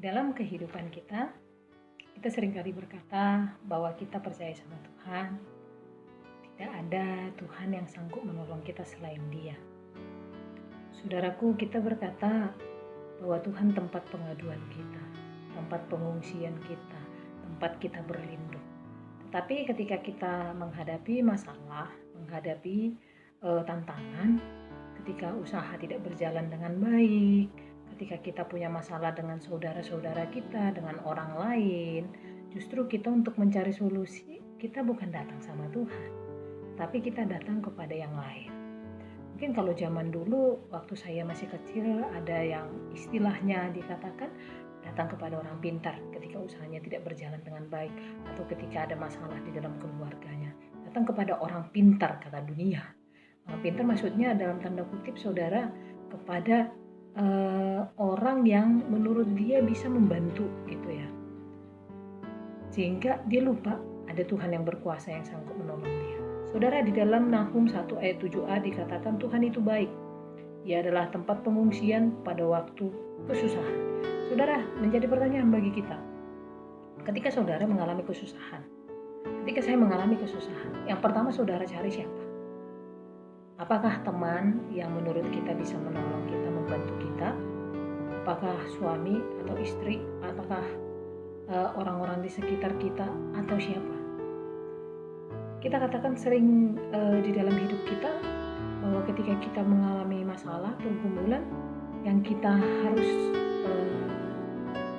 Dalam kehidupan kita seringkali berkata bahwa kita percaya sama Tuhan. Tidak ada Tuhan yang sanggup menolong kita selain Dia. Saudaraku, kita berkata bahwa Tuhan tempat pengaduan kita, tempat pengungsian kita, tempat kita berlindung. Tetapi ketika kita menghadapi masalah, menghadapi tantangan, ketika usaha tidak berjalan dengan baik, ketika kita punya masalah dengan saudara-saudara kita, dengan orang lain, justru kita untuk mencari solusi, kita bukan datang sama Tuhan, tapi kita datang kepada yang lain. Mungkin kalau zaman dulu, waktu saya masih kecil, ada yang istilahnya dikatakan datang kepada orang pintar ketika usahanya tidak berjalan dengan baik, atau ketika ada masalah di dalam keluarganya. Datang kepada orang pintar, kata dunia. Orang pintar maksudnya dalam tanda kutip saudara, kepada orang yang menurut dia bisa membantu gitu ya, sehingga dia lupa ada Tuhan yang berkuasa yang sanggup menolong dia. Saudara, di dalam Nahum 1 ayat 7a dikatakan Tuhan itu baik, Ia adalah tempat pengungsian pada waktu kesusahan. Saudara, menjadi pertanyaan bagi kita, ketika saudara mengalami kesusahan, ketika saya mengalami kesusahan, yang pertama saudara cari siapa? Apakah teman yang menurut kita bisa menolong kita, membantu kita? Apakah suami atau istri? Apakah orang-orang di sekitar kita atau siapa? Kita katakan sering di dalam hidup kita bahwa ketika kita mengalami masalah, pergumulan, yang kita harus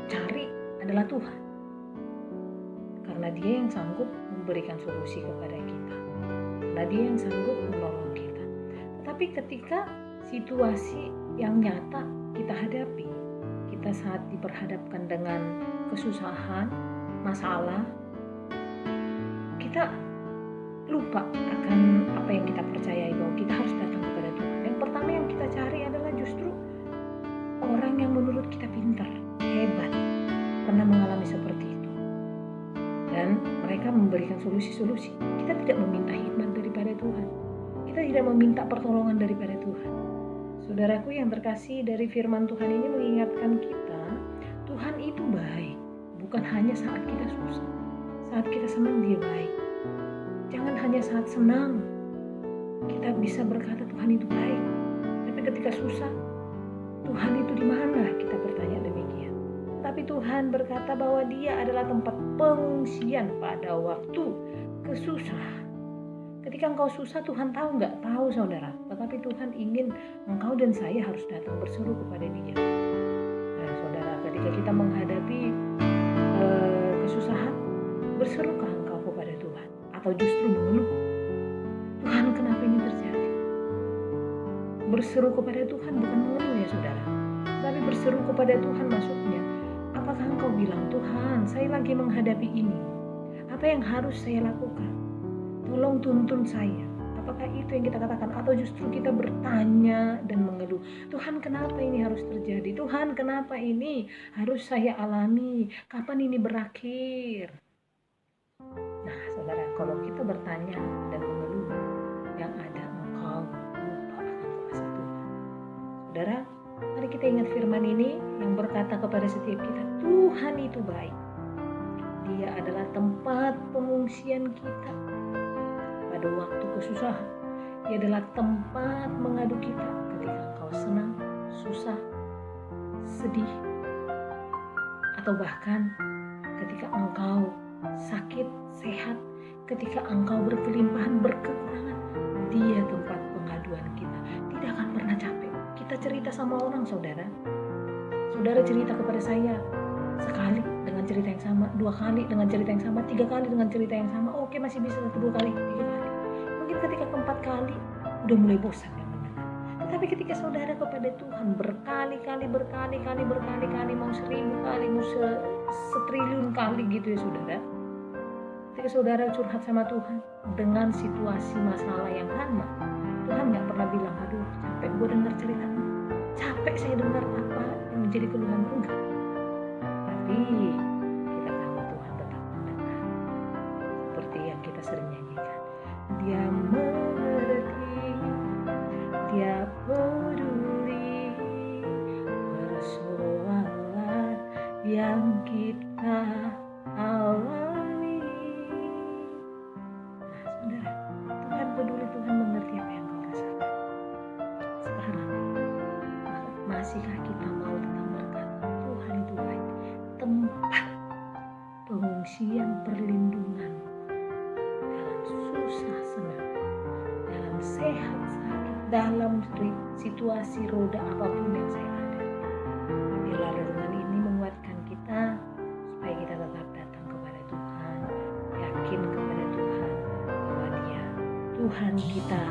cari adalah Tuhan. Karena Dia yang sanggup memberikan solusi kepada kita. Karena Dia yang sanggup menolong kita. Tapi ketika situasi yang nyata kita hadapi, kita saat diperhadapkan dengan kesusahan, masalah, kita lupa akan apa yang kita percayai, bahwa kita harus datang kepada Tuhan. Yang pertama yang kita cari adalah justru orang yang menurut kita pintar, hebat, pernah mengalami seperti itu. Dan mereka memberikan solusi-solusi. Kita tidak meminta hikmat daripada Tuhan. Kita tidak meminta pertolongan daripada Tuhan. Saudaraku yang terkasih, dari firman Tuhan ini mengingatkan kita, Tuhan itu baik. Bukan hanya saat kita susah. Saat kita senang Dia baik. Jangan hanya saat senang kita bisa berkata Tuhan itu baik. Tapi ketika susah, Tuhan itu di mana? Kita bertanya demikian. Tapi Tuhan berkata bahwa Dia adalah tempat pengungsian pada waktu kesusahan. Ketika engkau susah, Tuhan tahu nggak? Tahu saudara. Tetapi Tuhan ingin engkau dan saya harus datang berseru kepada Dia. Nah saudara, ketika kita menghadapi kesusahan, berserukah engkau kepada Tuhan? Atau justru mengeluh? Tuhan, kenapa ini terjadi? Berseru kepada Tuhan bukan mengeluh ya saudara. Tapi berseru kepada Tuhan maksudnya, apakah engkau bilang, Tuhan, saya lagi menghadapi ini. Apa yang harus saya lakukan? Tolong tuntun saya. Apakah itu yang kita katakan? Atau justru kita bertanya dan mengeluh, Tuhan kenapa ini harus terjadi? Tuhan kenapa ini harus saya alami? Kapan ini berakhir? Nah saudara, kalau kita bertanya dan mengeluh, yang ada engkau lupa akan kuasa Tuhan. Saudara, mari kita ingat firman ini yang berkata kepada setiap kita, Tuhan itu baik. Dia adalah tempat pengungsian kita pada waktu kesusahan. Dia adalah tempat mengadu kita ketika engkau senang, susah, sedih, atau bahkan ketika engkau sakit, sehat, ketika engkau berkelimpahan, berkekurangan. Dia tempat pengaduan kita. Tidak akan pernah capek. Kita cerita sama orang saudara. Saudara cerita kepada saya sekali dengan cerita yang sama, 2 kali dengan cerita yang sama, 3 kali dengan cerita yang sama. Oke, masih bisa 1-2 kali, 3 kali. Mungkin ketika keempat kali udah mulai bosan yang mendengar. Tetapi ketika saudara kepada Tuhan berkali-kali, mau 1000 kali, mau 1.000.000 kali gitu ya saudara. Ketika saudara curhat sama Tuhan dengan situasi masalah yang sama, Tuhan gak pernah bilang, aduh capek gue dengar ceritamu, capek saya dengar apa yang menjadi keluhanmu, enggak. Tapi kita tahu Tuhan tetap mendengar. Seperti yang kita sering nyanyikan, Dia mengerti, Dia peduli, persoalan sehat, sakit, dalam situasi roda apapun yang saya ada. Biarlah renungan ini menguatkan kita supaya kita tetap datang kepada Tuhan, yakin kepada Tuhan bahwa Dia Tuhan kita